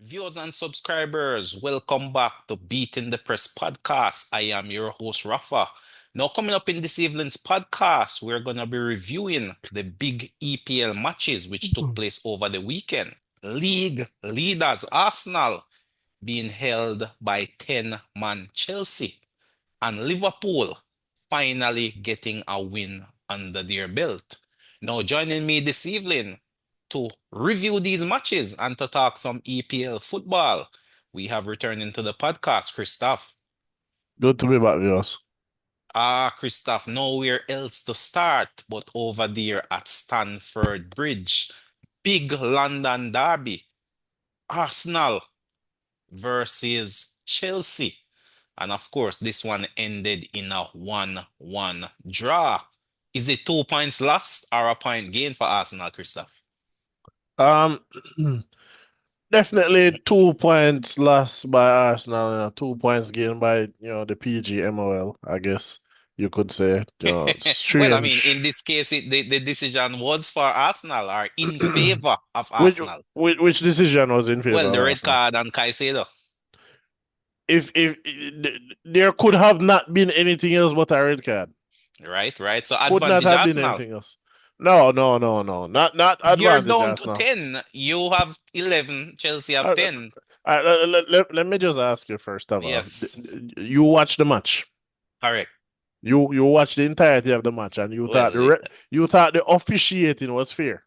Viewers and subscribers, welcome back to Beating the Press podcast. I am your host, Rafa. Now, coming up in this evening's podcast, we're going to be reviewing the big EPL matches which took place over the weekend. League leaders Arsenal being held by 10-man Chelsea, and Liverpool finally getting a win under their belt. Now, joining me this evening to review these matches and to talk some EPL football, we have returning to the podcast, Christoph. Good to be back with us. Christoph, nowhere else to start but over there at Stamford Bridge. Big London derby. Arsenal versus Chelsea. And of course, this one ended in a 1-1 draw. Is it 2 points lost or a point gain for Arsenal, Christoph? Um, Definitely 2 points lost by Arsenal, 2 points gained by the PGMOL, I guess you could say. Well, I mean, in Strange. this case, the decision was for Arsenal or in favor of Which, Arsenal. which decision was in favor Well, of the red Arsenal? card on Caicedo. If there could have not been anything else but a red card, Right, right. So could not advantage have been Arsenal. anything else. No, no, no, no, not You're advantage down to Arsenal. 10. You have 11. Chelsea have Uh, 10. Let me just ask you first of all. Yes, You watched the match. correct. You watched the entirety of the match and Well, you thought the officiating was fair.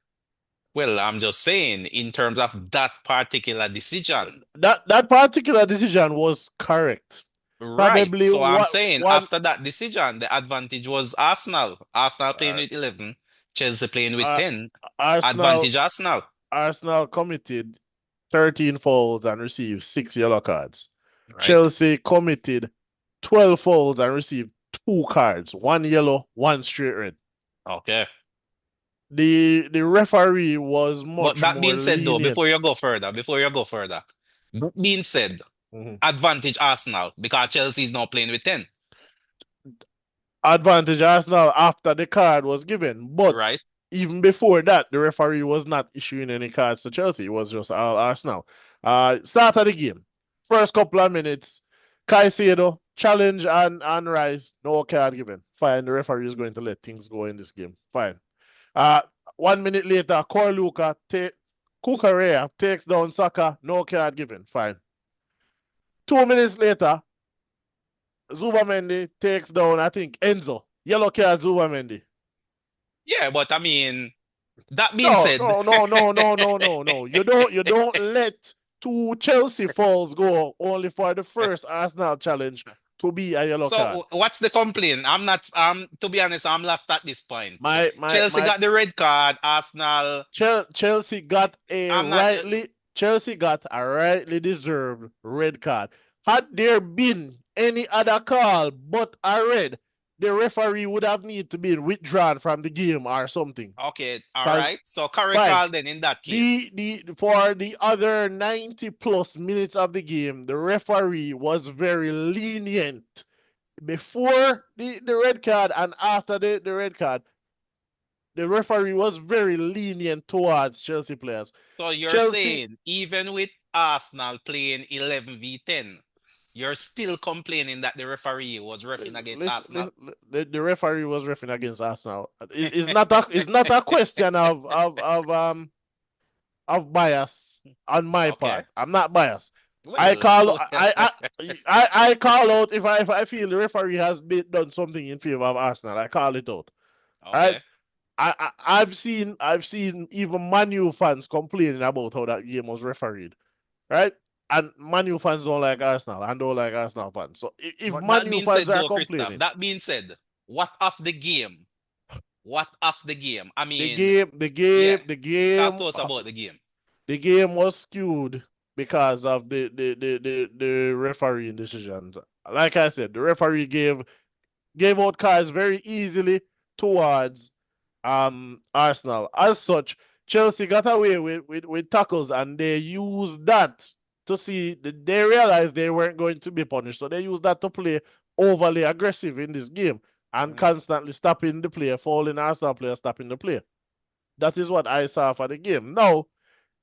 I'm just saying, in terms of that particular decision. That particular decision was correct. Right. Probably So I'm what saying one after that decision, the advantage was Arsenal. Arsenal playing uh, with 11, Chelsea playing with uh, 10. Arsenal Advantage Arsenal. Arsenal committed 13 fouls and received 6 yellow cards. Right. Chelsea committed 12 fouls and received 2 cards, one yellow, one straight red. Okay. The referee was But much that more being said, though, lenient. before you go further, that being said, Mhm. advantage Arsenal because Chelsea is now playing with 10. Advantage Arsenal after the card was given. But Right. even before that, the referee was not issuing any cards to Chelsea. It was just all Arsenal. Start of the game. First couple of minutes, Caicedo, challenge and Rice, no card given. Fine, the referee is going to let things go in this game. Fine. Uh, 1 minute later, Corluka, Kukurea takes down Saka, no card given. Fine. 2 minutes later, Zubamendi takes down, I think, Enzo. Yellow card, Zubamendi. Yeah, but I mean, that being No, said, no, no, no, no, no, no, no. You don't let two Chelsea falls go only for the first Arsenal challenge to be a yellow so card. what's the complaint? I'm not, to be honest, I'm lost at this point. My my Chelsea my got the red card, Arsenal, Chelsea got I'm not, a rightly deserved red card. Had there been any other call but a red, the referee would have need to be withdrawn from the game or something. okay, all Because right. So correct fine, call then in that the case. the for the other 90 plus minutes of the game, the referee was very lenient. Before the red card and after the red card, the referee was very lenient towards Chelsea players. So you're Chelsea, saying even with Arsenal playing 11v10, you're still complaining that the referee was refereeing against Arsenal? the referee was refereeing against Arsenal. It's not a question of bias on my Okay. part. I'm not biased. I Well, call I call out if I feel the referee has done something in favor of Arsenal. I call it out. All right. okay. I've seen even Manu fans complaining about how that game was refereed. Right. And Manu fans don't like Arsenal and don't like Arsenal fans. So if But that Manu being fans said, are though, Christoph, complaining, that being said, what of the game? What of the game? I the mean, game, the yeah, game, the talk game, to us about the game. the game was skewed because of the refereeing decisions. Like I said, the referee gave out cards very easily towards Arsenal. As such, Chelsea got away with tackles and they used that to see they realized they weren't going to be punished. So they used that to play overly aggressive in this game and Mhm. constantly stopping the play, fouling Arsenal players, stopping the play. That is what I saw for the game. Now,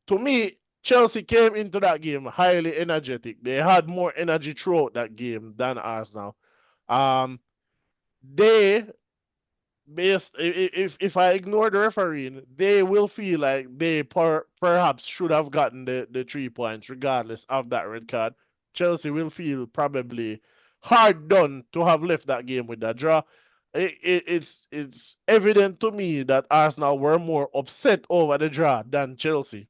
to me, Chelsea came into that game highly energetic. They had more energy throughout that game than Arsenal. Um, they if I ignore the refereeing, they will feel like they perhaps should have gotten the 3 points regardless of that red card. Chelsea will feel probably hard done to have left that game with that draw. It's evident to me that Arsenal were more upset over the draw than Chelsea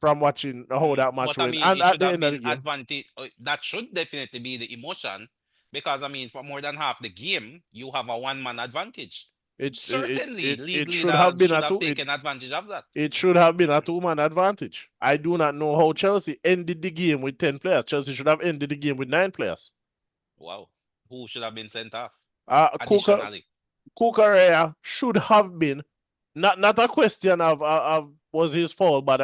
from watching how that match But I went mean, and it at should the have end of been the game. advantage. That should definitely be the emotion, because I mean, for more than half the game, you have a one-man advantage. Certainly, league It should have leaders been should have taken advantage of that. it should have been a two-man advantage. I do not know how Chelsea ended the game with 10 players. Chelsea should have ended the game with 9 players. Wow, who should have been sent off? Kuka, Additionally, Kukurea should have been not a question of was his fault, but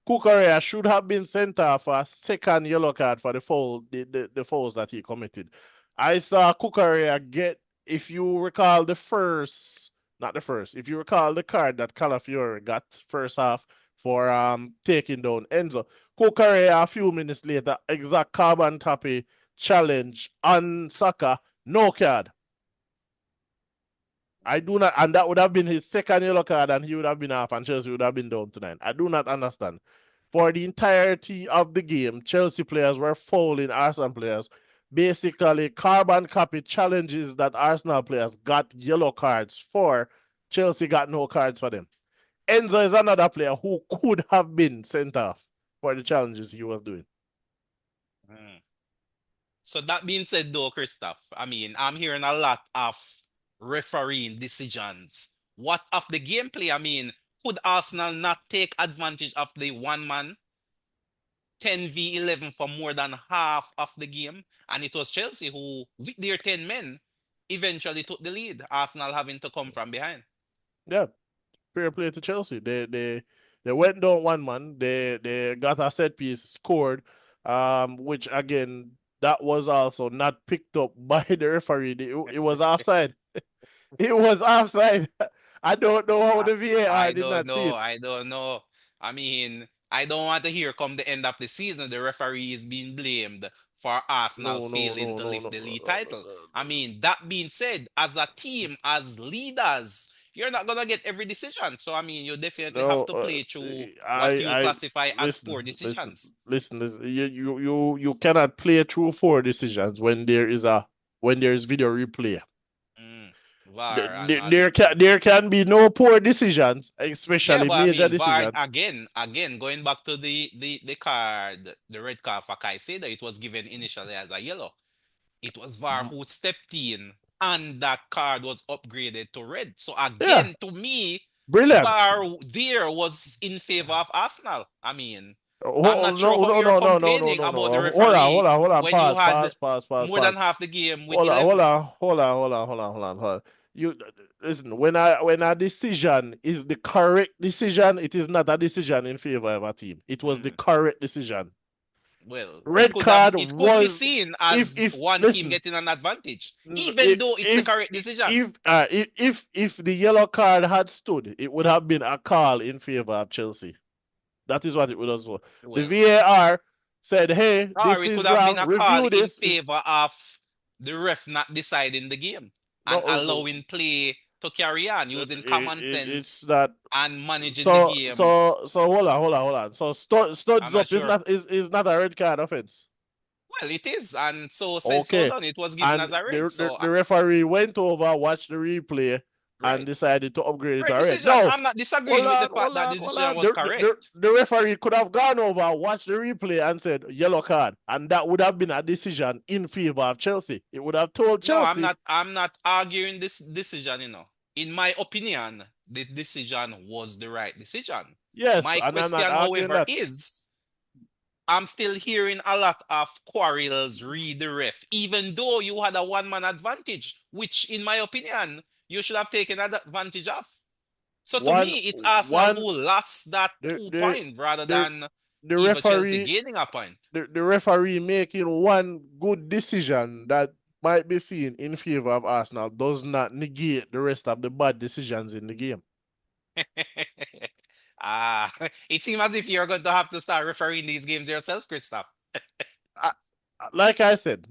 Kukurea should have been sent off for a second yellow card for the fouls that he committed. I saw Kukurea get, if you recall the first, not the first, if you recall the card that Calafiore got first half for taking down Enzo. Kukurea a few minutes later, exact carbon copy challenge on Saka, no card. I do not, and that would have been his second yellow card, and he would have been off, and Chelsea would have been down to 9. I do not understand. For the entirety of the game, Chelsea players were fouling Arsenal players. Basically, carbon copy challenges that Arsenal players got yellow cards for. Chelsea got no cards for them. Enzo is another player who could have been sent off for the challenges he was doing. mm. So that being said, though, Christoph, I mean, I'm hearing a lot of refereeing decisions. What of the gameplay? I mean, could Arsenal not take advantage of the one-man 10v11 for more than half of the game? And it was Chelsea who, with their 10 men, eventually took the lead, Arsenal having to come from behind. Yeah, fair play to Chelsea. They went down one man. They got a set piece scored, which again that was also not picked up by the referee. It was offside. It was offside. I don't know how I, the VAR I did don't not see know. it. I don't know. I mean, I don't want to hear come the end of the season the referee is being blamed for Arsenal No, no, failing no, to no, lift no, the no, league no, title. I no. mean, that being said, as a team, as leaders, you're not gonna get every decision. So I mean, you definitely have No, to play through what you I classify as poor listen, listen, decisions. listen. You cannot play through 4 decisions when there is video replay. Mm, VAR and all There these things. there can be no poor decisions, Yeah, especially but I major mean, VAR decisions. again, going back to the card, the red card for Caicedo, it was given initially as a yellow. It was VAR Mm, who stepped in, and that card was upgraded to red. So yeah, again, to me, brilliant. VAR there was in favor of Arsenal. I mean, I'm Oh, not sure no, how no, you're no, no, no, no, complaining no, about the no. referee Hold on. when you Pause, had pause, pause, pause, more than pause. half the game with 11. Hold on. You listen. When a decision is the correct decision, it is not a decision in favor of a team. It was the Mm, correct decision. well, Red card it could be was seen if as one team listen getting an advantage, even though it's the correct decision. if the yellow card had stood, it would have been a call in favor of Chelsea. That is what it would have been. The Well, VAR said, "Hey, or this it is could have been wrong. a call Review in this." favor of the ref not deciding the game and No, allowing play to carry on using common it's sense not. and managing the game. So hold on. So I'm studs not up sure. is not a red card offense. Well, it is, and so said so Okay, done. It was given and as a red. So, the referee went over, watched the replay, and right. decided to upgrade it to Correct a red. decision. No, I'm not disagreeing with the fact that the hold decision on. was correct. The referee could have gone over, watched the replay, and said yellow card, and that would have been a decision in favor of Chelsea. It would have told No, Chelsea, I'm not arguing this decision. In my opinion, the decision was the right decision. yes, My and I'm not question, arguing however, that. is I'm still hearing a lot of quarrels read the ref, even though you had a one-man advantage, which, in my opinion, you should have taken advantage of. So to One me, it's Arsenal one who lost that the 2 points rather the than the either Chelsea referee gaining a point. the referee making one good decision that might be seen in favor of Arsenal does not negate the rest of the bad decisions in the game. Ah, it seems as if you're going to have to start refereeing these games yourself, Christoph. I, like I said,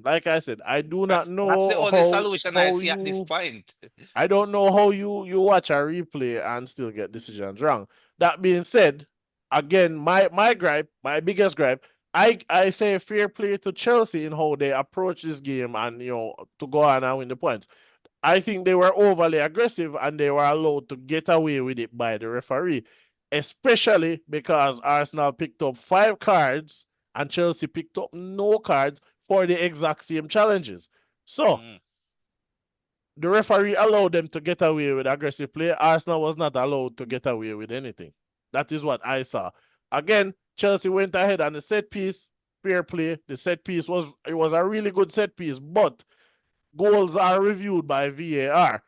I do not That's the know only solution I how see at this you point. I don't know how you watch a replay and still get decisions wrong. That being said, again, my gripe, my biggest gripe, I say fair play to Chelsea in how they approach this game and to go on and win the points. I think they were overly aggressive and they were allowed to get away with it by the referee, especially because Arsenal picked up 5 cards and Chelsea picked up no cards for the exact same challenges. So Mm, the referee allowed them to get away with aggressive play. Arsenal was not allowed to get away with anything. That is what I saw. Again, Chelsea went ahead on the set piece, fair play. The set piece was a really good set piece, but goals are reviewed by VAR.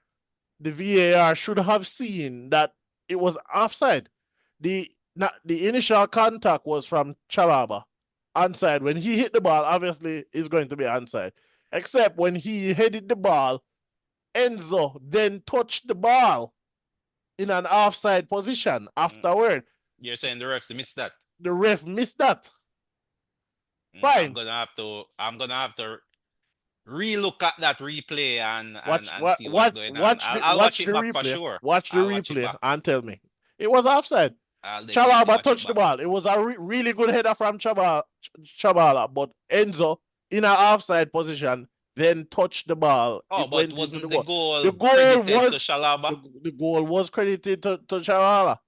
The VAR should have seen that it was offside. The not, the initial contact was from Chalaba. Onside. When he hit the ball, obviously it's going to be onside. Except when he headed the ball, Enzo then touched the ball in an offside position mm. afterward. You're saying the refs missed that? The ref missed that. Mm, I'm Fine. gonna have to. I'm gonna have to relook at that replay and Watch and what see what's watch going on. watch I'll watch watch the it back for replay. sure. Watch the I'll watch it replay back. and tell me. It was offside. I'll definitely Chalaba watch it touched the back. ball. It was a really good header from Chabala, but Enzo in an offside position then touched the ball. Oh, It but went into the wasn't the goal. The goal goal credited to was Shalaba? the goal was credited to Chabala,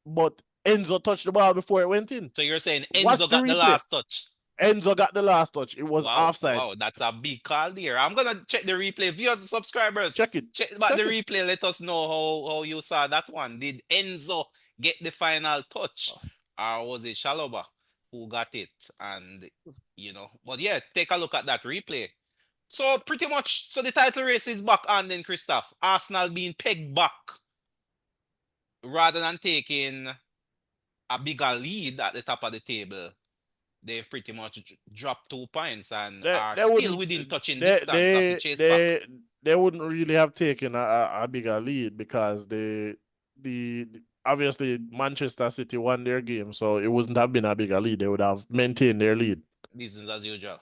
but Enzo touched the ball before it went in. So you're saying Watch Enzo the got the replay. last touch? Enzo got the last touch. It was Wow, offside. wow, that's a big call there. I'm gonna check the replay. Viewers and subscribers, Check it. check back the Check it. replay. Let us know how you saw that one. Did Enzo get the final touch, or was it Shaloba who got it? And but yeah, take a look at that replay. So pretty much, so the title race is back on then, Christoph. Arsenal being pegged back rather than taking a bigger lead at the top of the table. They've pretty much dropped 2 points and are They still wouldn't within touching they distance of the they chase pack. they they wouldn't really have taken a bigger lead because the obviously Manchester City won their game, so it wouldn't have been a bigger lead. They would have maintained their lead. Business as usual.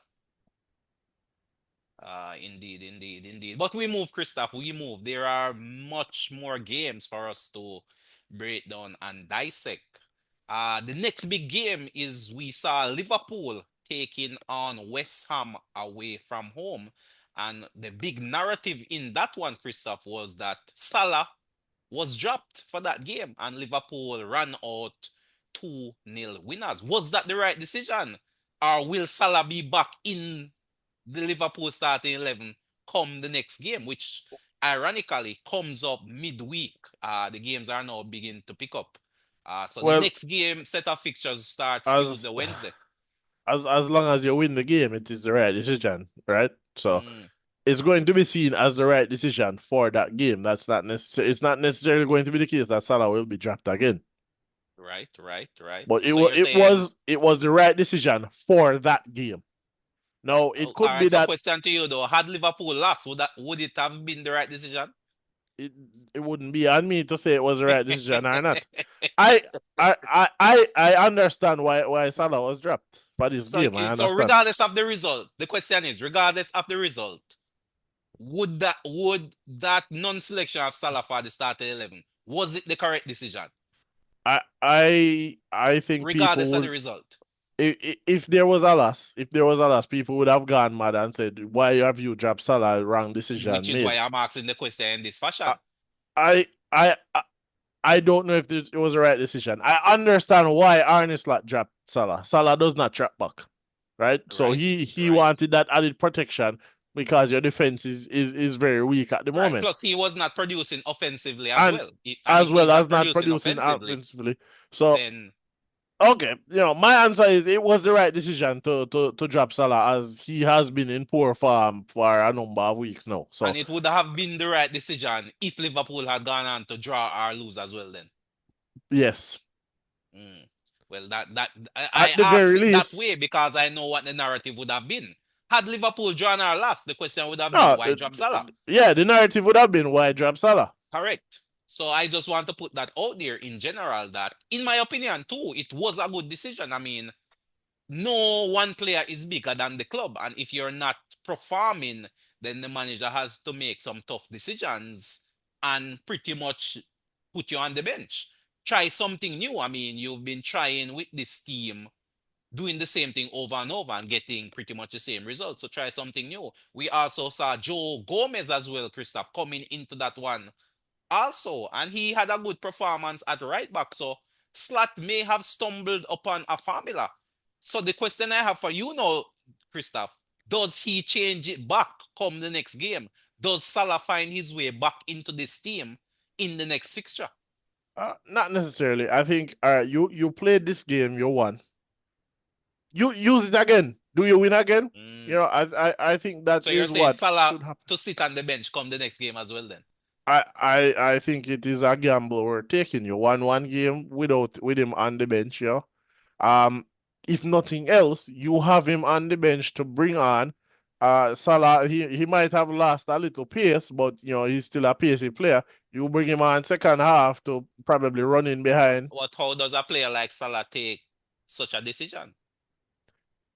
Indeed, indeed, indeed. But we move, Christoph. We move. There are much more games for us to break down and dissect. The next big game is we saw Liverpool taking on West Ham away from home. And the big narrative in that one, Christoph, was that Salah was dropped for that game and Liverpool ran out 2-0 winners. Was that the right decision? Or will Salah be back in the Liverpool starting 11 come the next game, which ironically comes up midweek? The games are now beginning to pick up. So the Well, next game set of fixtures starts Tuesday, as Wednesday. as long as you win the game, it is the right decision, right? So Mm, it's going to be seen as the right decision for that game. That's not necessary. It's not necessarily going to be the case that Salah will be dropped again. right, right, right. But So you're saying, it was the right decision for that game. Now it oh, all could be right. So that question to you though: Had Liverpool lost, would it have been the right decision? it, it wouldn't be on me to say it was the right decision or not. I I understand why Salah was dropped for this So, game. I so understand. regardless of the result, the question is, regardless of the result, would that non-selection of Salah for the starting 11 was it the correct decision, I think people regardless of the would result? if there was a loss, people would have gone mad and said, "Why have you dropped Salah? Wrong Which decision is why made." I'm asking the question in this I fashion. I I don't know if it was the right decision. I understand why Arne Slot dropped Salah. Salah does not track back, right? So Right, he right, wanted that added protection because your defense is very weak at the right. moment, Plus, he was not producing offensively as and well. And as if well he's as not not producing producing offensively, offensively. So then okay, my answer is it was the right decision to drop Salah as he has been in poor form for a number of weeks now. and So it would have been the right decision if Liverpool had gone on to draw or lose as well. Then. yes, Mm. Well, that I at the ask very it that least, way because I know what the narrative would have been. Had Liverpool drawn our last, the question would have been no, why drop Salah? yeah, the narrative would have been why drop Salah. Correct. So I just want to put that out there in general that, in my opinion, too, it was a good decision. I mean, no one player is bigger than the club. And if you're not performing, then the manager has to make some tough decisions and pretty much put you on the bench. Try something new. I mean, you've been trying with this team, doing the same thing over and over and getting pretty much the same results. So try something new. We also saw Joe Gomez as well, Christoph, coming into that one also, and he had a good performance at right back. So Slot may have stumbled upon a formula. So the question I have for you now, Christoph, does he change it back come the next game? Does Salah find his way back into this team in the next fixture? Not necessarily. I think you played this game, you won. You use it again. Do you win again? You Mm. know, I think that So you're is saying what Salah should happen. to sit on the bench come the next game as well then? I think it is a gamble we're taking. You won one game with him on the bench, yeah. Um, if nothing else, you have him on the bench to bring on. Salah, he might have lost a little pace, but you know he's still a pacey player. You bring him on second half to probably run in behind. What how does a player like Salah take such a decision?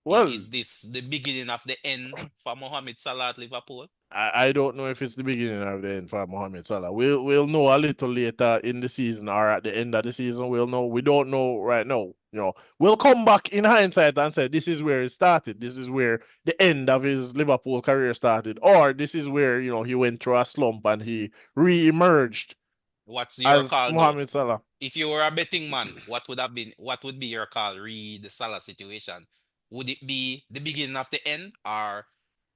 Well, Is this the beginning of the end for Mohamed Salah at Liverpool? I don't know if it's the beginning of the end for Mohamed Salah. We'll know a little later in the season or at the end of the season. We'll know. We don't know right now. You know, we'll come back in hindsight and say this is where it started. This is where the end of his Liverpool career started, or this is where you know he went through a slump and he re-emerged What's your as call though? Mohamed Salah. If you were a betting man, what would be your call read the Salah situation? Would it be the beginning of the end or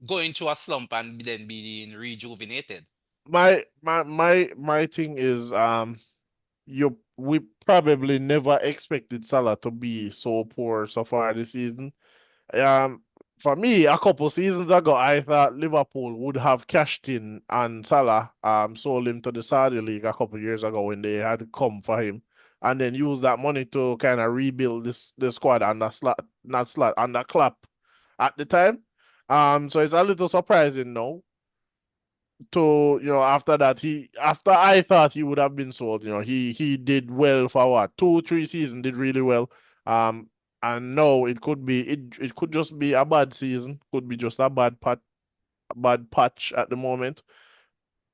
going through a slump and then being rejuvenated? My thing is you we probably never expected Salah to be so poor so far this season. Um, for me, a couple seasons ago, I thought Liverpool would have cashed in on Salah, sold him to the Saudi League a couple years ago when they had come for him, and then use that money to kind of rebuild the squad under slot, not slot, under Klopp at the time. So it's a little surprising now to after that after I thought he would have been sold. He did well for what 2 3 seasons, did really well. Um, and no, it could just be a bad season, could be just a bad patch at the moment.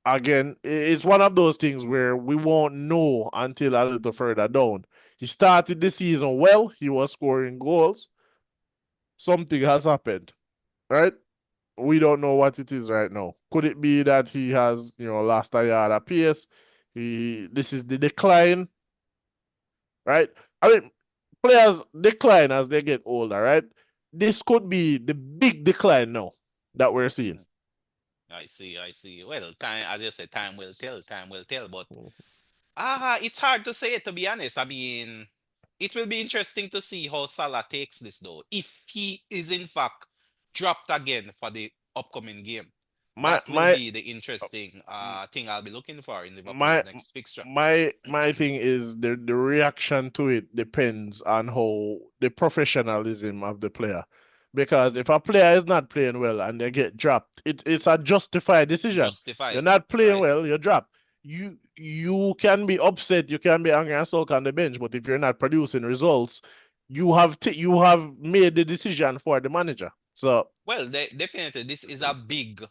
Again, it's one of those things where we won't know until a little further down. He started the season well, he was scoring goals. Something has happened, right? We don't know what it is right now. Could it be that he has, lost a yard of pace? This is the decline, right? I mean, players decline as they get older, right? This could be the big decline now that we're seeing. Mm, I see, I see. Well, time, as you said, time will tell, time will tell. But it's hard to say, to be honest. I mean, it will be interesting to see how Salah takes this though. If he is in fact dropped again for the upcoming game, My that will my be the interesting thing I'll be looking for in Liverpool's my next fixture. my thing is the reaction to it depends on how the professionalism of the player. Because if a player is not playing well and they get dropped, it's a justified decision. You're Justified, not playing right? well, you're dropped. You can be upset, you can be angry and sulk on the bench, but if you're not producing results, you have made the decision for the manager. So Well, definitely, this is a big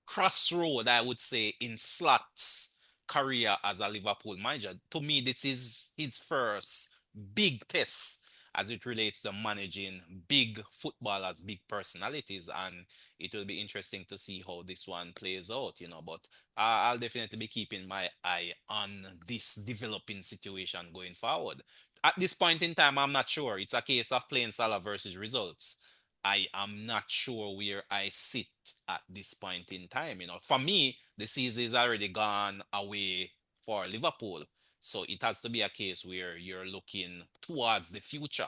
crossroad, I would say, in Slot's career as a Liverpool manager. To me, this is his first big test as it relates to managing big footballers, big personalities, and it will be interesting to see how this one plays out, you know. But I'll definitely be keeping my eye on this developing situation going forward. At this point in time, I'm not sure. It's a case of playing Salah versus results. I am not sure where I sit at this point in time. You know, for me, the season is already gone away for Liverpool. So it has to be a case where you're looking towards the future,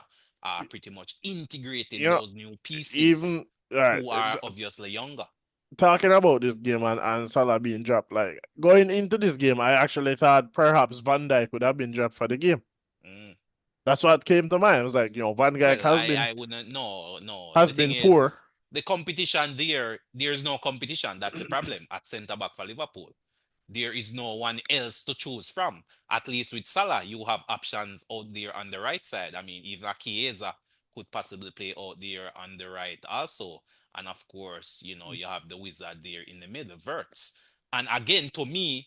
pretty much integrating you know, those new pieces even all right, who are obviously younger. talking about this game and Salah being dropped, like going into this game, I actually thought perhaps Van Dijk would have been dropped for the game. Mm. That's what came to mind. I was like, Van Dijk Well, I wouldn't. No, no. has The thing been poor. is, the competition there's no competition. That's the problem at centre back for Liverpool. There is no one else to choose from. At least with Salah, you have options out there on the right side. I mean, even Chiesa could possibly play out there on the right also. And of course, you have the wizard there in the middle, Verts. And again, to me,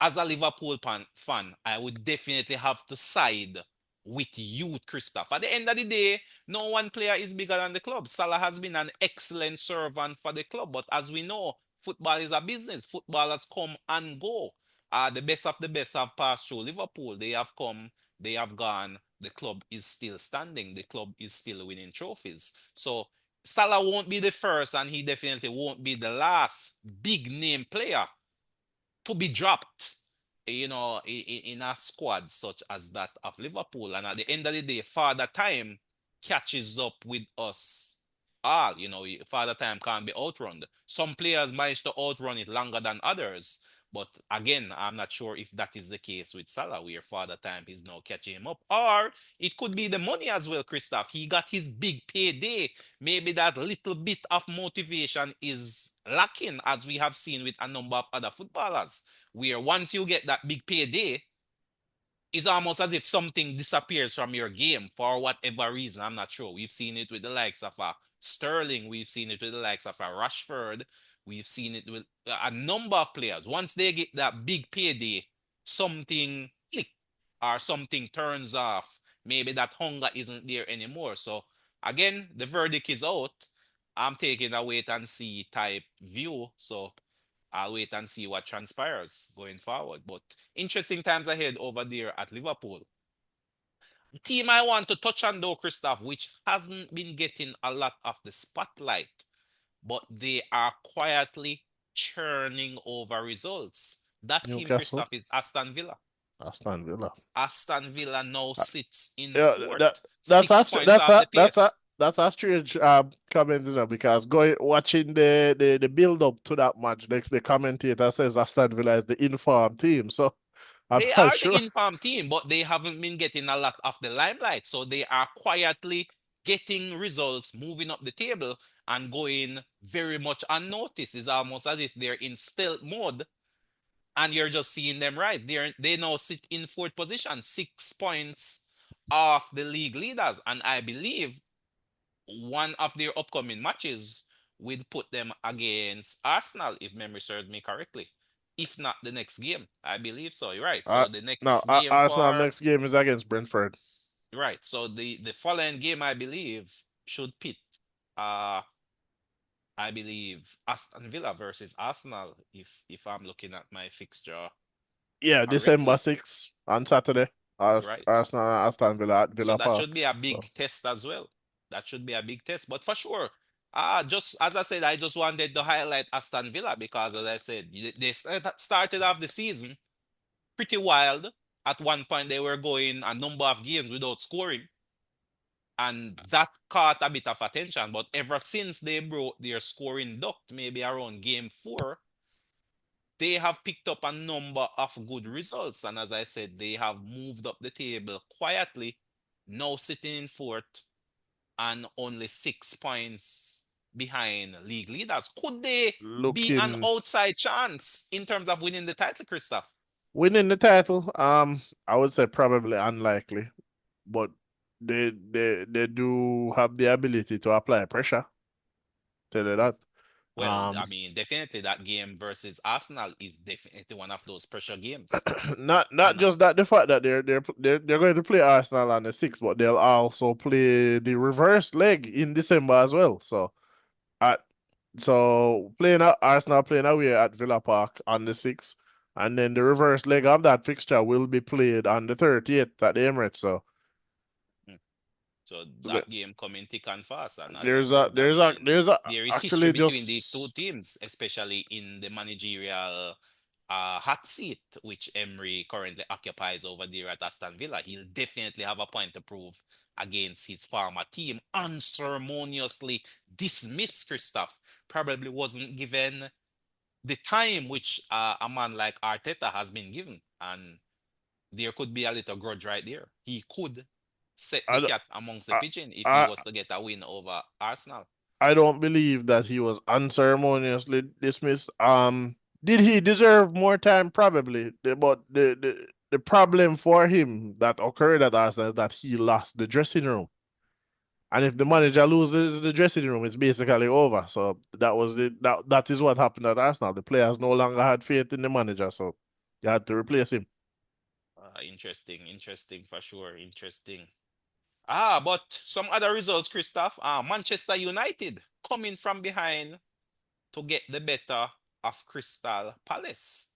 as a Liverpool fan, I would definitely have to side with youth, Christoph. At the end of the day, no one player is bigger than the club. Salah has been an excellent servant for the club, but as we know, football is a business. Footballers come and go. The best of the best have passed through Liverpool. They have come, they have gone. The club is still standing. The club is still winning trophies. So Salah won't be the first, and he definitely won't be the last big name player to be dropped, in a squad such as that of Liverpool. And at the end of the day, Father Time catches up with us all. Father Time can't be outrun. Some players manage to outrun it longer than others. But again, I'm not sure if that is the case with Salah, where Father Time is now catching him up. Or it could be the money as well, Christoph. He got his big payday. Maybe that little bit of motivation is lacking, as we have seen with a number of other footballers, where once you get that big payday, it's almost as if something disappears from your game for whatever reason. I'm not sure. We've seen it with the likes of Sterling. We've seen it with the likes of Rashford. We've seen it with a number of players. Once they get that big payday, something click or something turns off. Maybe that hunger isn't there anymore. So again, the verdict is out. I'm taking a wait and see type view. So I'll wait and see what transpires going forward. But interesting times ahead over there at Liverpool. The team I want to touch on though, Christoph, which hasn't been getting a lot of the spotlight, but they are quietly churning over results. That team, Newcastle, Christoph, is Aston Villa. Aston Villa. Aston Villa now Uh, sits in Yeah, fourth, 6 points off the pace. that's a strange comment, because going watching the build up to that match, the commentator says Aston Villa is the informed team, so I'm They not are the sure. informed team, but they haven't been getting a lot of the limelight. So they are quietly getting results, moving up the table, and going very much unnoticed. It's almost as if they're in stealth mode and you're just seeing them rise. They now sit in fourth position, 6 points off the league leaders. And I believe one of their upcoming matches will put them against Arsenal, if memory serves me correctly. If not the next game, I believe so. You're right. Uh, So the no, next game Arsenal for next game is against Brentford. right. So the following game, I believe, should pit. Uh, I believe Aston Villa versus Arsenal. If I'm looking at my fixture Yeah, December correctly, 6th on Saturday. right. Arsenal and Aston Villa at So Villa that Park. should be a So big test as well. That should be a big test. But for sure, just as I said, I just wanted to highlight Aston Villa because, as I said, they started off the season pretty wild. At one point, they were going a number of games without scoring, and that caught a bit of attention. But ever since they broke their scoring duct, maybe around game four, they have picked up a number of good results. And as I said, they have moved up the table quietly, now sitting in fourth and only 6 points behind league leaders. Could they be an looking outside chance in terms of winning the title, Christoph? winning the title, I would say probably unlikely, but they do have the ability to apply pressure. Tell you that. Well, Um, I mean, definitely that game versus Arsenal is definitely one of those pressure games. not And just that, the fact that they're going to play Arsenal on the 6th, but they'll also play the reverse leg in December as well. At playing at Arsenal playing away at Villa Park on the 6th, and then the reverse leg of that fixture will be played on the 30th at the Emirates. So mm, so that game coming thick and fast. And as I there's a said, I there's a mean, there's a there is history actually between these two just teams, especially in the managerial hot seat, which Emery currently occupies over there at Aston Villa. He'll definitely have a point to prove against his former team. Unceremoniously dismissed, Christoph. Probably wasn't given the time which a man like Arteta has been given. And there could be a little grudge right there. He could set the I don't- cat amongst the I pigeon if he I was to get a win over Arsenal. I don't believe that he was unceremoniously dismissed. Did he deserve more time? Probably. But the problem for him that occurred at Arsenal is that he lost the dressing room. And if the Mm, manager loses the dressing room, it's basically over. So that is what happened at Arsenal. The players no longer had faith in the manager, so you had to replace him. interesting, interesting for sure. Interesting. But some other results, Christoph. Manchester United coming from behind to get the better of Crystal Palace.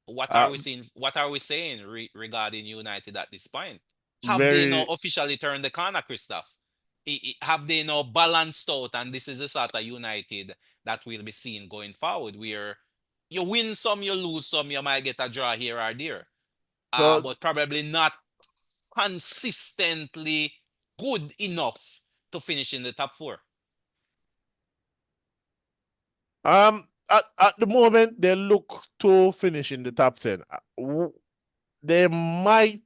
What are Uh, we seeing? What are we saying regarding United at this point? Have they now very officially turned the corner, Christoph? Have they now balanced out, and this is the sort of United that we'll be seeing going forward, where you win some, you lose some, you might get a draw here or there, so but probably not consistently good enough to finish in the top four. at the moment they look to finish in the top 10. They might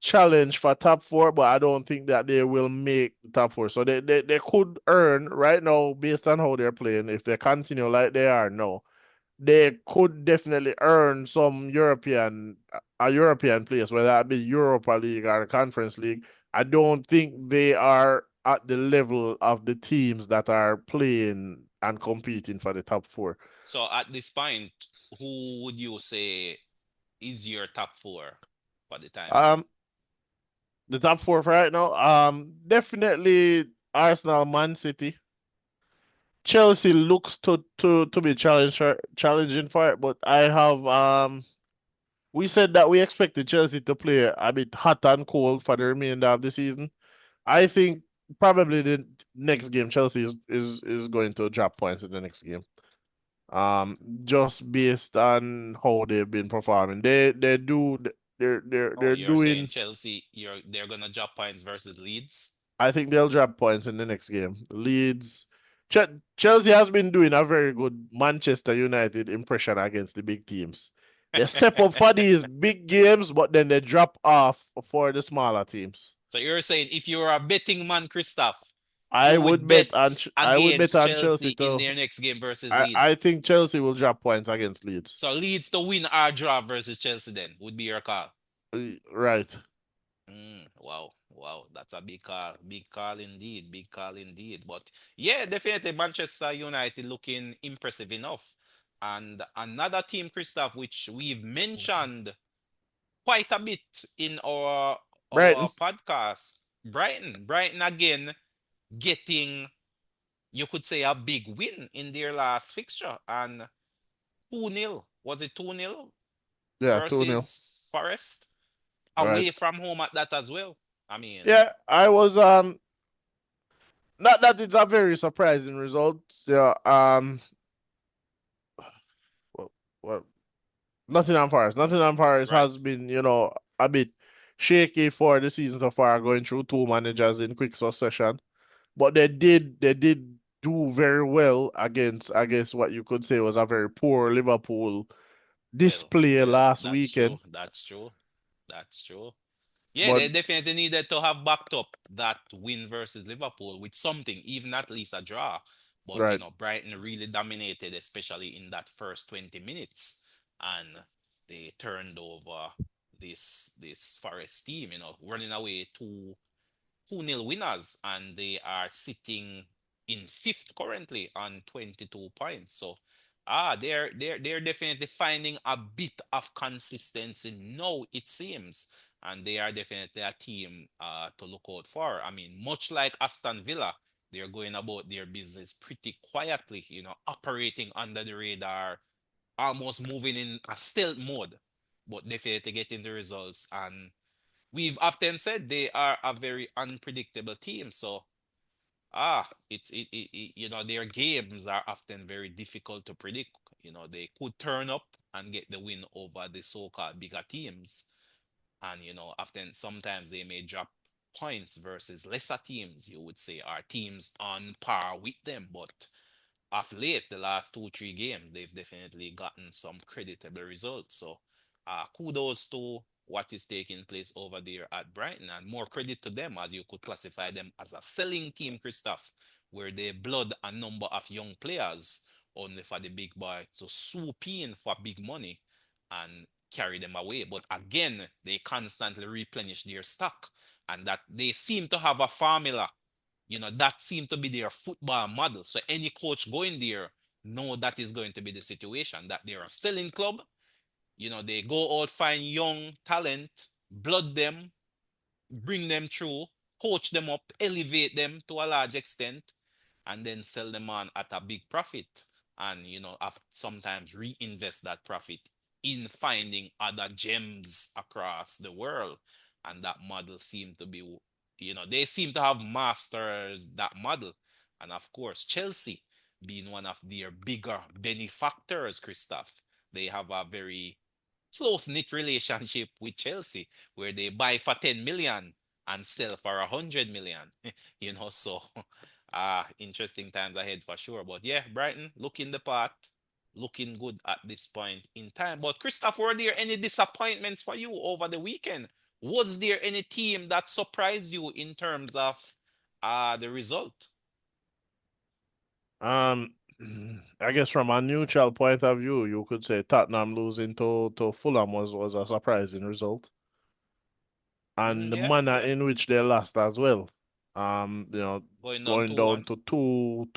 challenge for top four, but I don't think that they will make the top four. So they could earn right now based on how they're playing. If they continue like they are now, they could definitely earn some European place, whether that be Europa League or Conference League. I don't think they are at the level of the teams that are playing and competing for the top four. So at this point, who would you say is your top four for the time being? Um, the top four for right now, definitely Arsenal, Man City. Chelsea looks to be challenging for it, but I have we said that we expected Chelsea to play a bit hot and cold for the remainder of the season. I think probably the next game Chelsea is going to drop points in the next game. Just based on how they've been performing. They do Oh, they're you're saying doing. Chelsea, they're gonna drop points versus Leeds? I think they'll drop points in the next game. Leeds, Ch Chelsea has been doing a very good Manchester United impression against the big teams. They step up for these big games, but then they drop off for the smaller teams. So you're saying if you're a betting man, Christoph, you I would would bet bet on against Chelsea Chelsea in to. their next game versus I Leeds. think Chelsea will drop points against Leeds. So Leeds to win or draw versus Chelsea then would be your call. Right. Wow, wow, that's a big call indeed, big call indeed. But yeah, definitely Manchester United looking impressive enough. And another team, Christoph, which we've mentioned quite a bit in our Brighton. podcast, Brighton. Brighton again getting, you could say, a big win in their last fixture, and 2-0. Was it 2-0 Yeah, 2-0. versus Forest? Right. Away from home at that as well. I mean, Yeah, I was not that it's a very surprising result. Yeah, well, well, Nottingham Forest. Nottingham Forest right. has been, a bit shaky for the season so far, going through two managers in quick succession. But they did do very well against what you could say was a very poor Liverpool display last That's true. weekend. That's true. That's true. Yeah, But they definitely needed to have backed up that win versus Liverpool with something, even at least a draw. But right, Brighton really dominated, especially in that first 20 minutes, and they turned over this Forest team, running away 2-0 winners, and they are sitting in fifth currently on 22 points. So they're definitely finding a bit of consistency now, it seems. And they are definitely a team to look out for. I mean, much like Aston Villa, they're going about their business pretty quietly, operating under the radar, almost moving in a stealth mode, but definitely getting the results. And we've often said they are a very unpredictable team. So their games are often very difficult to predict. They could turn up and get the win over the so-called bigger teams, and often sometimes they may drop points versus lesser teams, you would say, are teams on par with them. But of late, the last 2, 3 games, they've definitely gotten some creditable results. So, kudos to what is taking place over there at Brighton, and more credit to them, as you could classify them as a selling team, Christoph, where they blood a number of young players only for the big boy to swoop in for big money and carry them away. But again, they constantly replenish their stock, and that they seem to have a formula. That seemed to be their football model. So any coach going there know that is going to be the situation, that they're a selling club. They go out, find young talent, blood them, bring them through, coach them up, elevate them to a large extent, and then sell them on at a big profit. And have sometimes reinvest that profit in finding other gems across the world. And that model seem to be, they seem to have masters that model. And of course, Chelsea being one of their bigger benefactors, Christoph, they have a very close-knit relationship with Chelsea, where they buy for 10 million and sell for 100 million. So interesting times ahead for sure. But yeah, Brighton looking the part, looking good at this point in time. But Christoph, were there any disappointments for you over the weekend? Was there any team that surprised you in terms of the result? Um, I guess from a neutral point of view, you could say Tottenham losing to Fulham was a surprising result, and the Yeah, manner yeah. in which they lost as well. Going on Going 2-1. down to two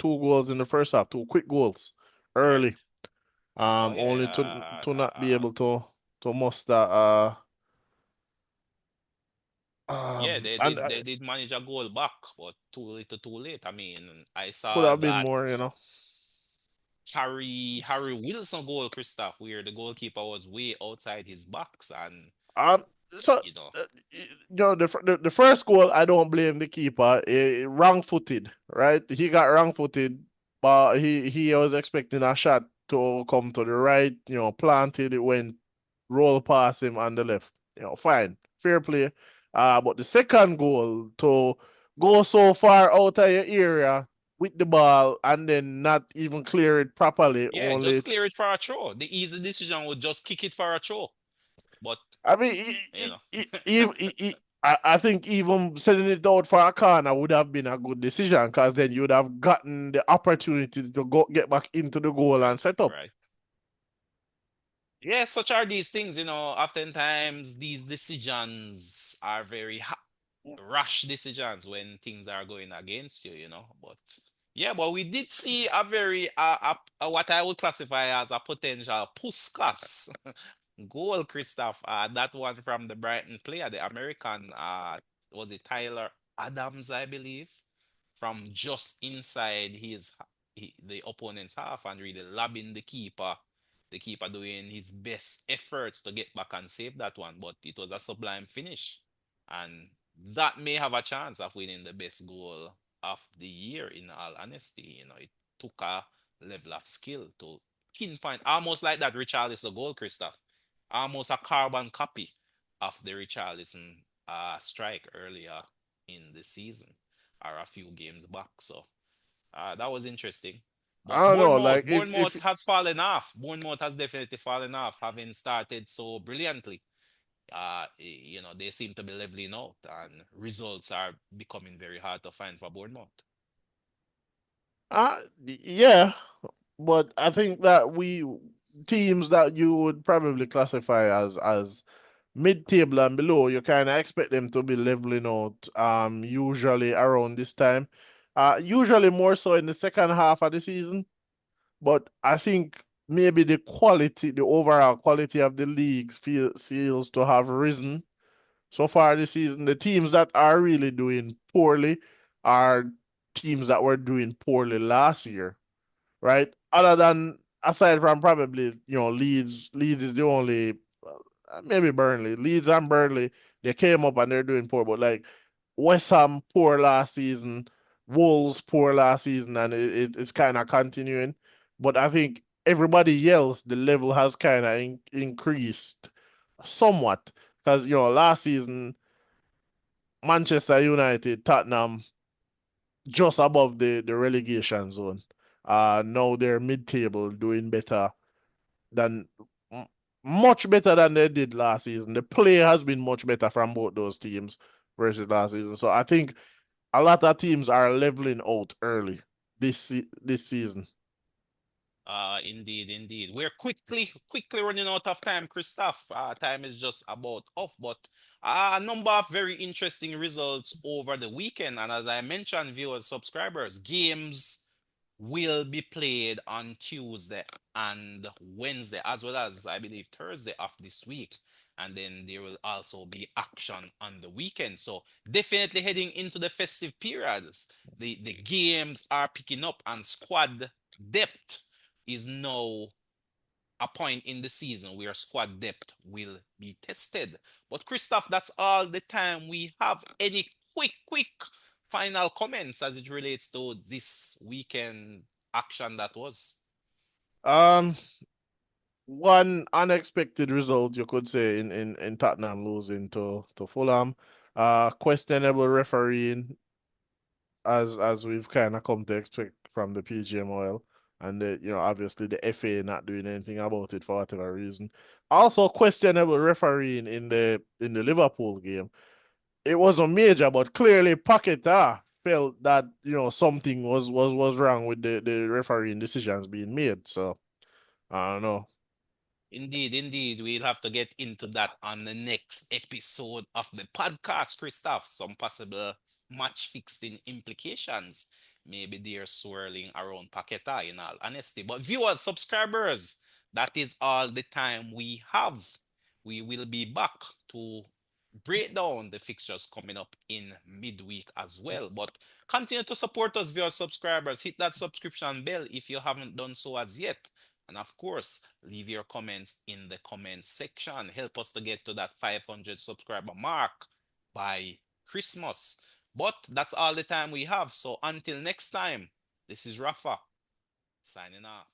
goals in the first half, two quick goals early. Right. Oh yeah. Only to not be able to muster Yeah, they and did they did manage a goal back, but too little too late. I mean, I could saw have been that more. Harry Wilson goal, Christoph, where the goalkeeper was way outside his box, and Um, so you know, the first goal, I don't blame the keeper. Wrong-footed, right? He got wrong-footed, but he was expecting a shot to come to the right. Planted. It went roll past him on the left. Fine, fair play. But the second goal, to go so far out of your area with the ball and then not even clear it properly, yeah, only just clear it for a throw. The easy decision would just kick it for a throw, but I mean, you know, I think even sending it out for a corner would have been a good decision because then you would have gotten the opportunity to go get back into the goal and right, set up. right. Yeah, such are these things. Oftentimes these decisions are very rash decisions when things are going against you. But yeah, but we did see a very what I would classify as a potential Puskas goal, Christoph. That one from the Brighton player, the American, was it Tyler Adams, I believe, from just inside the opponent's half and really lobbing the keeper. The keeper doing his best efforts to get back and save that one, but it was a sublime finish, and that may have a chance of winning the best goal of the year. In all honesty, it took a level of skill to pinpoint, almost like that Richarlison goal, Christoph, almost a carbon copy of the Richarlison strike earlier in the season or a few games back. So that was interesting. But I don't know, Bournemouth, like if Bournemouth has fallen off. Bournemouth has definitely fallen off, having started so brilliantly. They seem to be leveling out, and results are becoming very hard to find for Bournemouth. yeah, but I think that we teams that you would probably classify as mid-table and below, you kind of expect them to be leveling out usually around this time. Usually more so in the second half of the season. But I think maybe the overall quality of the league feels to have risen so far this season. The teams that are really doing poorly are teams that were doing poorly last year, right? Other than aside from probably Leeds is the only maybe Burnley, Leeds and Burnley they came up and they're doing poor, but like West Ham poor last season, Wolves poor last season, and it's kind of continuing. But I think everybody else, the level has kind of increased somewhat because last season Manchester United, Tottenham just above the relegation zone. Now they're mid-table, doing better than m- much better than they did last season. The play has been much better from both those teams versus last season. So I think a lot of teams are leveling out early this season. Indeed, indeed. We're quickly running out of time, Christoph. Time is just about off, but a number of very interesting results over the weekend. And as I mentioned, viewers, subscribers, games will be played on Tuesday and Wednesday, as well as I believe Thursday of this week. And then there will also be action on the weekend. So definitely heading into the festive periods, the games are picking up and squad depth is now a point in the season where squad depth will be tested. But Christoph, that's all the time we have. Any quick final comments as it relates to this weekend action that was? Um, One unexpected result you could say in Tottenham losing to Fulham. Questionable refereeing as we've kind of come to expect from the PGMOL, and obviously the FA not doing anything about it for whatever reason. Also questionable refereeing in the Liverpool game. It wasn't major, but clearly Paquetá felt that something was wrong with the refereeing decisions being made. So I don't know. Indeed, indeed. We'll have to get into that on the next episode of the podcast, Christoph. Some possible match fixing implications. Maybe they're swirling around Paqueta, in all honesty. But viewers, subscribers, that is all the time we have. We will be back to break down the fixtures coming up in midweek as well. But continue to support us, viewers, subscribers. Hit that subscription bell if you haven't done so as yet. And of course, leave your comments in the comment section. Help us to get to that 500 subscriber mark by Christmas. But that's all the time we have. So until next time, this is Rafa signing off.